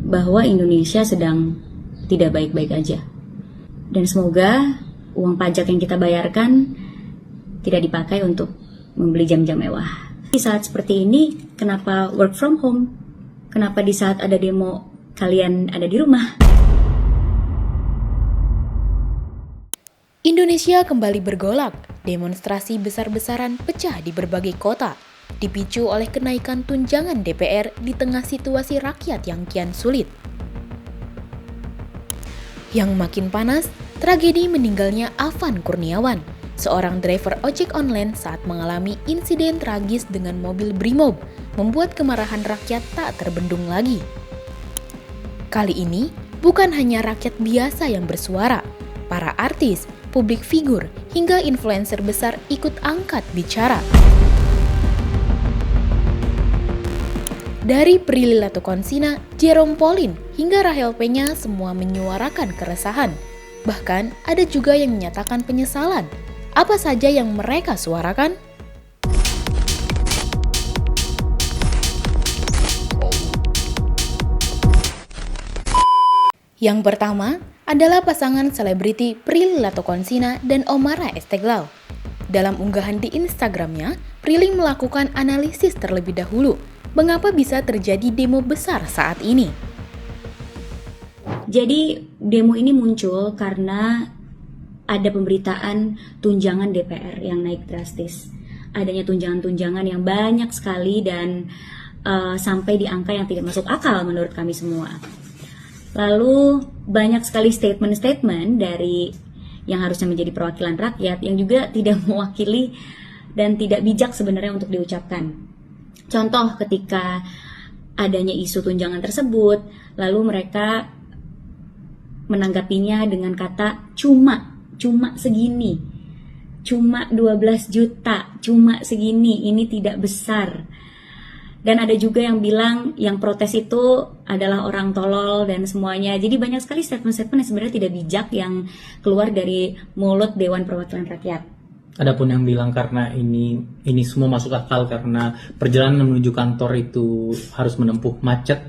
bahwa Indonesia sedang tidak baik-baik aja. Dan semoga uang pajak yang kita bayarkan tidak dipakai untuk membeli jam-jam mewah. Di saat seperti ini, kenapa work from home? Kenapa di saat ada demo kalian ada di rumah? Indonesia kembali bergolak. Demonstrasi besar-besaran pecah di berbagai kota, dipicu oleh kenaikan tunjangan DPR di tengah situasi rakyat yang kian sulit. Yang makin panas, tragedi meninggalnya Afan Kurniawan, seorang driver ojek online saat mengalami insiden tragis dengan mobil Brimob, membuat kemarahan rakyat tak terbendung lagi. Kali ini, bukan hanya rakyat biasa yang bersuara, para artis, publik figur, hingga influencer besar ikut angkat bicara. Dari Prilly Latuconsina, Jerome Pauline, hingga Rahel Fenya semua menyuarakan keresahan. Bahkan ada juga yang menyatakan penyesalan. Apa saja yang mereka suarakan? Yang pertama adalah pasangan selebriti Prilly Latuconsina dan Omaira Esteglal. Dalam unggahan di Instagramnya, Prilly melakukan analisis terlebih dahulu mengapa bisa terjadi demo besar saat ini. Jadi demo ini muncul karena ada pemberitaan tunjangan DPR yang naik drastis. Adanya tunjangan-tunjangan yang banyak sekali dan sampai di angka yang tidak masuk akal menurut kami semua. Lalu banyak sekali statement-statement dari yang harusnya menjadi perwakilan rakyat yang juga tidak mewakili dan tidak bijak sebenarnya untuk diucapkan. Contoh ketika adanya isu tunjangan tersebut, lalu mereka menanggapinya dengan kata cuma segini, cuma 12 juta, cuma segini, ini tidak besar. Dan ada juga yang bilang yang protes itu adalah orang tolol dan semuanya. Jadi banyak sekali statement-statement yang sebenarnya tidak bijak yang keluar dari mulut Dewan Perwakilan Rakyat. Adapun yang bilang karena ini semua masuk akal karena perjalanan menuju kantor itu harus menempuh macet.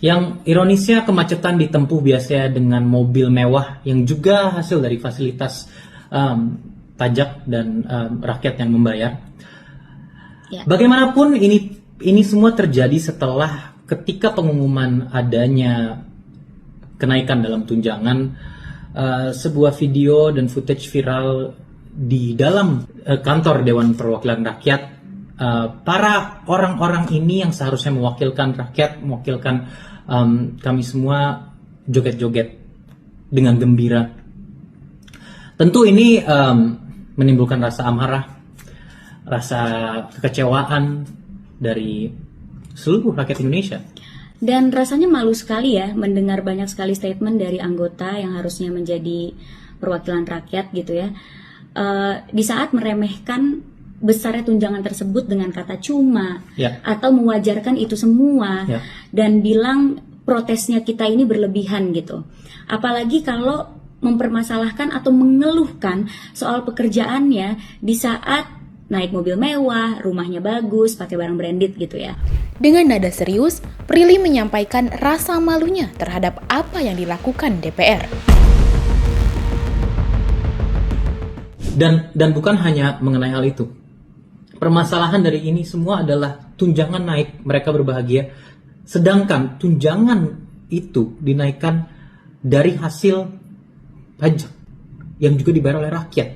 Yang ironisnya kemacetan ditempuh biasanya dengan mobil mewah yang juga hasil dari fasilitas pajak dan rakyat yang membayar. Ya. Bagaimanapun ini semua terjadi setelah ketika pengumuman adanya kenaikan dalam tunjangan, sebuah video dan footage viral di dalam kantor Dewan Perwakilan Rakyat. Para orang-orang ini yang seharusnya mewakilkan rakyat, mewakilkan kami semua, joget-joget dengan gembira. Tentu ini menimbulkan rasa amarah, rasa kekecewaan dari seluruh rakyat Indonesia. Dan rasanya malu sekali ya mendengar banyak sekali statement dari anggota yang harusnya menjadi perwakilan rakyat gitu ya. Di saat meremehkan besarnya tunjangan tersebut dengan kata cuma atau mewajarkan itu semua dan bilang protesnya kita ini berlebihan gitu. Apalagi kalau mempermasalahkan atau mengeluhkan soal pekerjaannya di saat naik mobil mewah, rumahnya bagus, pakai barang branded gitu ya. Dengan nada serius, Prilly menyampaikan rasa malunya terhadap apa yang dilakukan DPR. Dan bukan hanya mengenai hal itu. Permasalahan dari ini semua adalah tunjangan naik, mereka berbahagia. Sedangkan tunjangan itu dinaikkan dari hasil pajak yang juga dibayar oleh rakyat,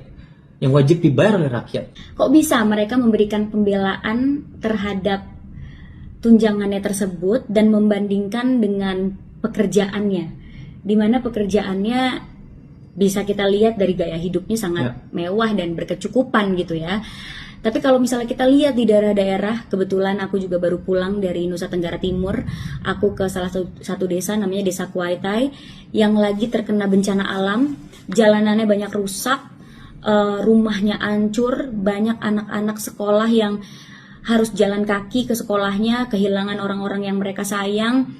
yang wajib dibayar oleh rakyat. Kok bisa mereka memberikan pembelaan terhadap tunjangannya tersebut dan membandingkan dengan pekerjaannya, di mana pekerjaannya bisa kita lihat dari gaya hidupnya sangat mewah dan berkecukupan gitu ya. Tapi kalau misalnya kita lihat di daerah-daerah, kebetulan aku juga baru pulang dari Nusa Tenggara Timur, aku ke salah satu desa namanya Desa Kuaitai yang lagi terkena bencana alam, jalanannya banyak rusak, rumahnya hancur, banyak anak-anak sekolah yang harus jalan kaki ke sekolahnya, kehilangan orang-orang yang mereka sayang.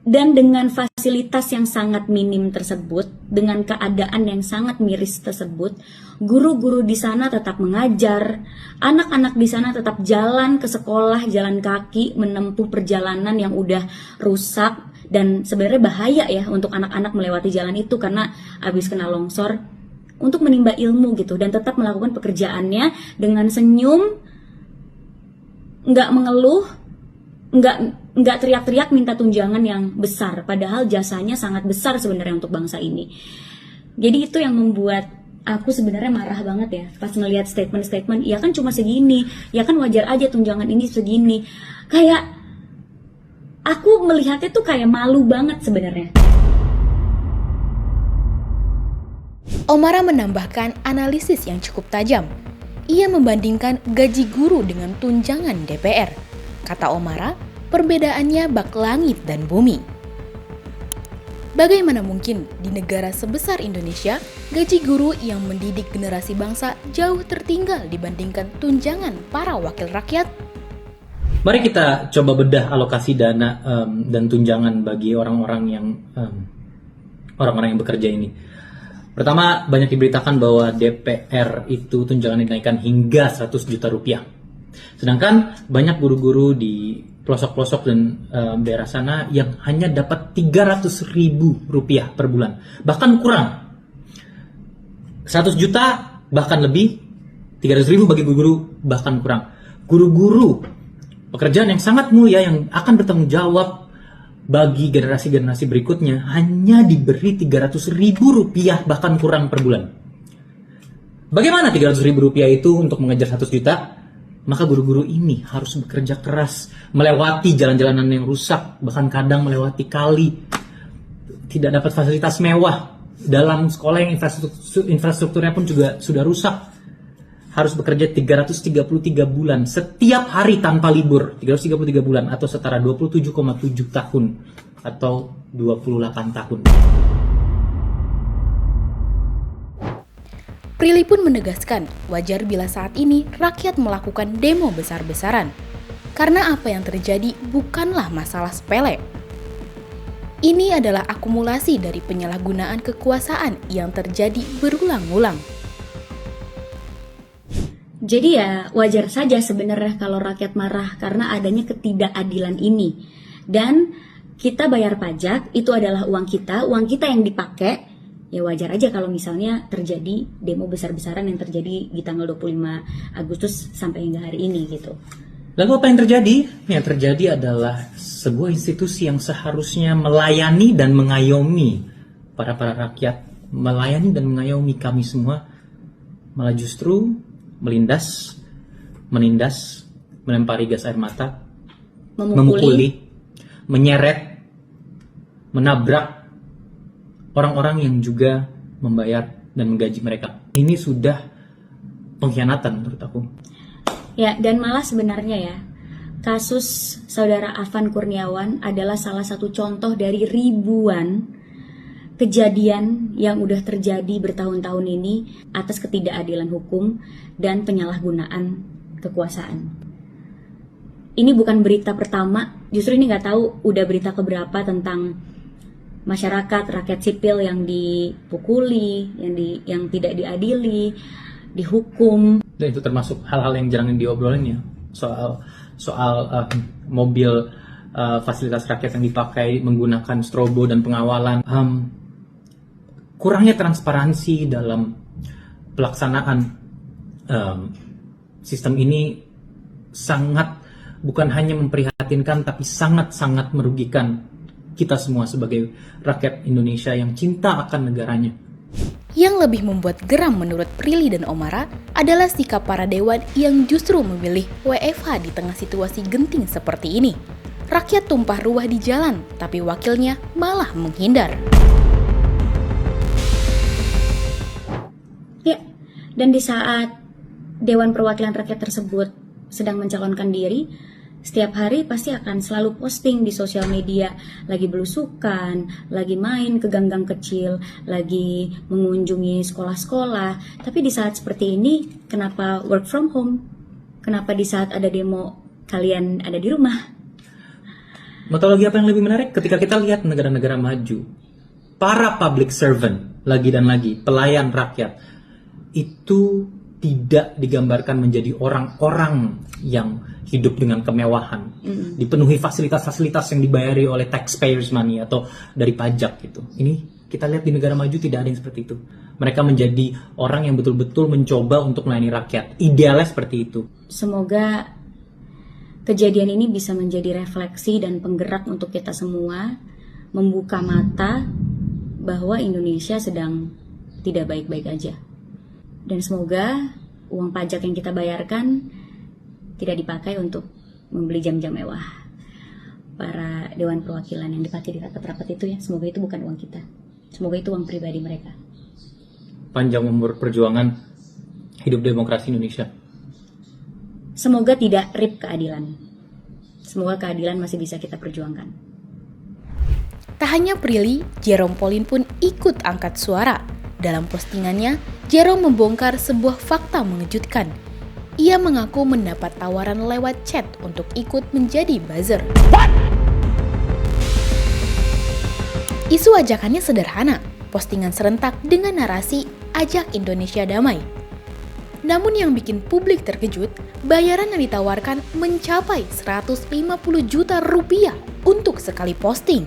Dan dengan fasilitas yang sangat minim tersebut, dengan keadaan yang sangat miris tersebut, guru-guru di sana tetap mengajar, anak-anak di sana tetap jalan ke sekolah, jalan kaki, menempuh perjalanan yang udah rusak, dan sebenarnya bahaya ya untuk anak-anak melewati jalan itu karena habis kena longsor, untuk menimba ilmu gitu, dan tetap melakukan pekerjaannya dengan senyum, nggak mengeluh, nggak teriak-teriak minta tunjangan yang besar, padahal jasanya sangat besar sebenarnya untuk bangsa ini. Jadi itu yang membuat aku sebenarnya marah banget ya pas ngelihat statement-statement, ya kan cuma segini, ya kan wajar aja tunjangan ini segini. Kayak aku melihatnya tuh kayak malu banget sebenarnya. Omara menambahkan analisis yang cukup tajam. Ia membandingkan gaji guru dengan tunjangan DPR. Kata Omara, perbedaannya bak langit dan bumi. Bagaimana mungkin di negara sebesar Indonesia, gaji guru yang mendidik generasi bangsa jauh tertinggal dibandingkan tunjangan para wakil rakyat? Mari kita coba bedah alokasi dana dan tunjangan bagi orang-orang yang bekerja ini. Pertama, banyak diberitakan bahwa DPR itu tunjangan dinaikkan hingga 100 juta rupiah. Sedangkan banyak guru-guru di pelosok-pelosok dan daerah sana yang hanya dapat 300.000 rupiah per bulan. Bahkan kurang. 100 juta bahkan lebih, 300.000 bagi guru-guru bahkan kurang. Guru-guru, pekerjaan yang sangat mulia yang akan bertanggung jawab bagi generasi-generasi berikutnya, hanya diberi 300.000 rupiah bahkan kurang per bulan. Bagaimana 300.000 rupiah itu untuk mengejar 100 juta? Maka guru-guru ini harus bekerja keras, melewati jalan-jalanan yang rusak, bahkan kadang melewati kali, tidak dapat fasilitas mewah, dalam sekolah yang infrastrukturnya pun juga sudah rusak, harus bekerja 333 bulan setiap hari tanpa libur, 333 bulan atau setara 27,7 tahun atau 28 tahun. Prilly pun menegaskan, wajar bila saat ini rakyat melakukan demo besar-besaran. Karena apa yang terjadi bukanlah masalah sepele. Ini adalah akumulasi dari penyalahgunaan kekuasaan yang terjadi berulang-ulang. Jadi ya wajar saja sebenarnya kalau rakyat marah karena adanya ketidakadilan ini. Dan kita bayar pajak, itu adalah uang kita yang dipakai. Ya wajar aja kalau misalnya terjadi demo besar-besaran yang terjadi di tanggal 25 Agustus sampai hingga hari ini gitu. Lalu apa yang terjadi? Yang terjadi adalah sebuah institusi yang seharusnya melayani dan mengayomi para rakyat, melayani dan mengayomi kami semua, malah justru menindas, melempari gas air mata, memukuli, menyeret, menabrak orang-orang yang juga membayar dan menggaji mereka. Ini sudah pengkhianatan menurut aku. Ya, dan malah sebenarnya ya, kasus saudara Afan Kurniawan adalah salah satu contoh dari ribuan kejadian yang udah terjadi bertahun-tahun ini atas ketidakadilan hukum dan penyalahgunaan kekuasaan. Ini bukan berita pertama, justru ini nggak tahu udah berita keberapa tentang masyarakat, rakyat sipil yang dipukuli, yang tidak diadili, dihukum. Dan itu termasuk hal-hal yang jarang diobrolin ya, soal mobil fasilitas rakyat yang dipakai menggunakan strobo dan pengawalan. Kurangnya transparansi dalam pelaksanaan sistem ini sangat, bukan hanya memprihatinkan, tapi sangat-sangat merugikan kita semua sebagai rakyat Indonesia yang cinta akan negaranya. Yang lebih membuat geram menurut Prilly dan Omara adalah sikap para dewan yang justru memilih WFH di tengah situasi genting seperti ini. Rakyat tumpah ruah di jalan, tapi wakilnya malah menghindar. Ya, dan di saat Dewan Perwakilan Rakyat tersebut sedang mencalonkan diri, setiap hari pasti akan selalu posting di sosial media, lagi belusukan, lagi main ke gang-gang kecil, lagi mengunjungi sekolah-sekolah. Tapi di saat seperti ini, kenapa work from home? Kenapa di saat ada demo kalian ada di rumah? Mau tahu lagi apa yang lebih menarik? Ketika kita lihat negara-negara maju, para public servant, lagi dan lagi, pelayan rakyat, itu tidak digambarkan menjadi orang-orang yang hidup dengan kemewahan, dipenuhi fasilitas-fasilitas yang dibayari oleh taxpayers money atau dari pajak gitu. Ini kita lihat di negara maju tidak ada yang seperti itu. Mereka menjadi orang yang betul-betul mencoba untuk melayani rakyat. Idealnya seperti itu. Semoga kejadian ini bisa menjadi refleksi dan penggerak untuk kita semua, membuka mata bahwa Indonesia sedang tidak baik-baik aja. Dan semoga uang pajak yang kita bayarkan tidak dipakai untuk membeli jam-jam mewah. Para Dewan Perwakilan yang dipakai di rapat-rapat itu ya, semoga itu bukan uang kita. Semoga itu uang pribadi mereka. Panjang umur perjuangan, hidup demokrasi Indonesia. Semoga tidak rip keadilan. Semoga keadilan masih bisa kita perjuangkan. Tak hanya Prilly, Jerome Pauline pun ikut angkat suara. Dalam postingannya, Jerome membongkar sebuah fakta mengejutkan. Ia mengaku mendapat tawaran lewat chat untuk ikut menjadi buzzer. Isu ajakannya sederhana, postingan serentak dengan narasi "Ajak Indonesia Damai". Namun yang bikin publik terkejut, bayaran yang ditawarkan mencapai 150 juta rupiah untuk sekali posting.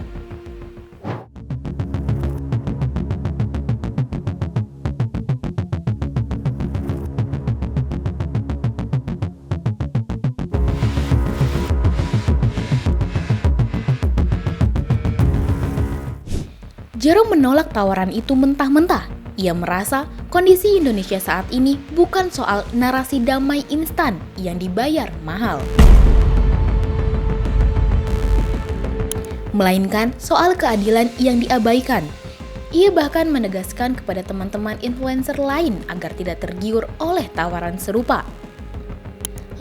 Jerome menolak tawaran itu mentah-mentah. Ia merasa kondisi Indonesia saat ini bukan soal narasi damai instan yang dibayar mahal, melainkan soal keadilan yang diabaikan. Ia bahkan menegaskan kepada teman-teman influencer lain agar tidak tergiur oleh tawaran serupa.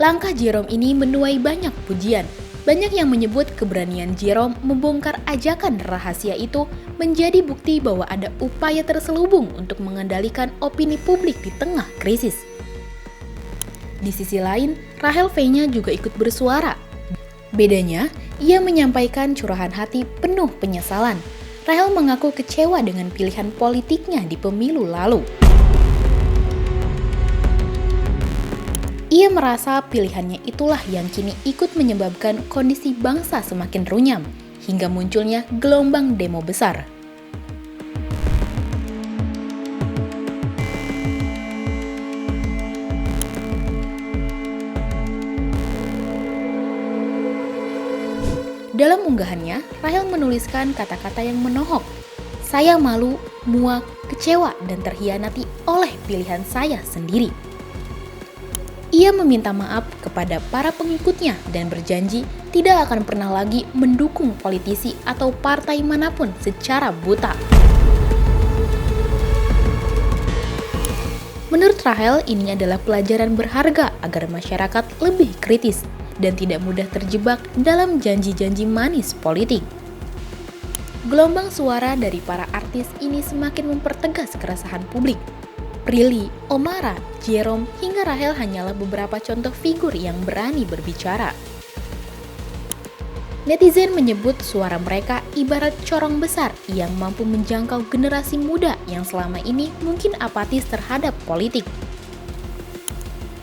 Langkah Jerome ini menuai banyak pujian. Banyak yang menyebut keberanian Jerome membongkar ajakan rahasia itu menjadi bukti bahwa ada upaya terselubung untuk mengendalikan opini publik di tengah krisis. Di sisi lain, Rahel V-nya juga ikut bersuara. Bedanya, ia menyampaikan curahan hati penuh penyesalan. Rahel mengaku kecewa dengan pilihan politiknya di pemilu lalu. Ia merasa pilihannya itulah yang kini ikut menyebabkan kondisi bangsa semakin runyam, hingga munculnya gelombang demo besar. Dalam unggahannya, Rahel menuliskan kata-kata yang menohok. "Saya malu, muak, kecewa, dan terhianati oleh pilihan saya sendiri." Ia meminta maaf kepada para pengikutnya dan berjanji tidak akan pernah lagi mendukung politisi atau partai manapun secara buta. Menurut Rahel, ini adalah pelajaran berharga agar masyarakat lebih kritis dan tidak mudah terjebak dalam janji-janji manis politik. Gelombang suara dari para artis ini semakin mempertegas keresahan publik. Prilly, Omara, Jerome, hingga Rahel hanyalah beberapa contoh figur yang berani berbicara. Netizen menyebut suara mereka ibarat corong besar yang mampu menjangkau generasi muda yang selama ini mungkin apatis terhadap politik.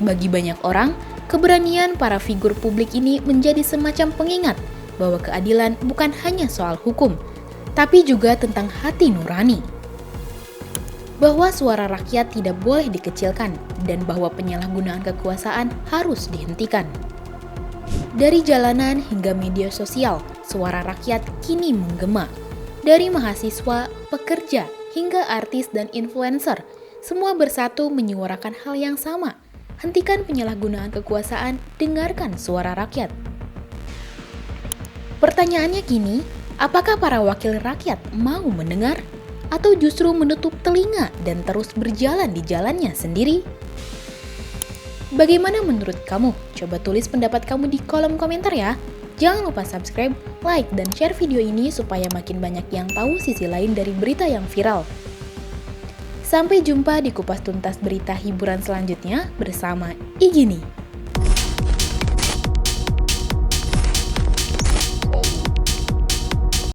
Bagi banyak orang, keberanian para figur publik ini menjadi semacam pengingat bahwa keadilan bukan hanya soal hukum, tapi juga tentang hati nurani. Bahwa suara rakyat tidak boleh dikecilkan dan bahwa penyalahgunaan kekuasaan harus dihentikan. Dari jalanan hingga media sosial, suara rakyat kini menggema. Dari mahasiswa, pekerja, hingga artis dan influencer, semua bersatu menyuarakan hal yang sama. Hentikan penyalahgunaan kekuasaan, dengarkan suara rakyat. Pertanyaannya kini, apakah para wakil rakyat mau mendengar? Atau justru menutup telinga dan terus berjalan di jalannya sendiri? Bagaimana menurut kamu? Coba tulis pendapat kamu di kolom komentar ya. Jangan lupa subscribe, like, dan share video ini supaya makin banyak yang tahu sisi lain dari berita yang viral. Sampai jumpa di kupas tuntas berita hiburan selanjutnya bersama Igini.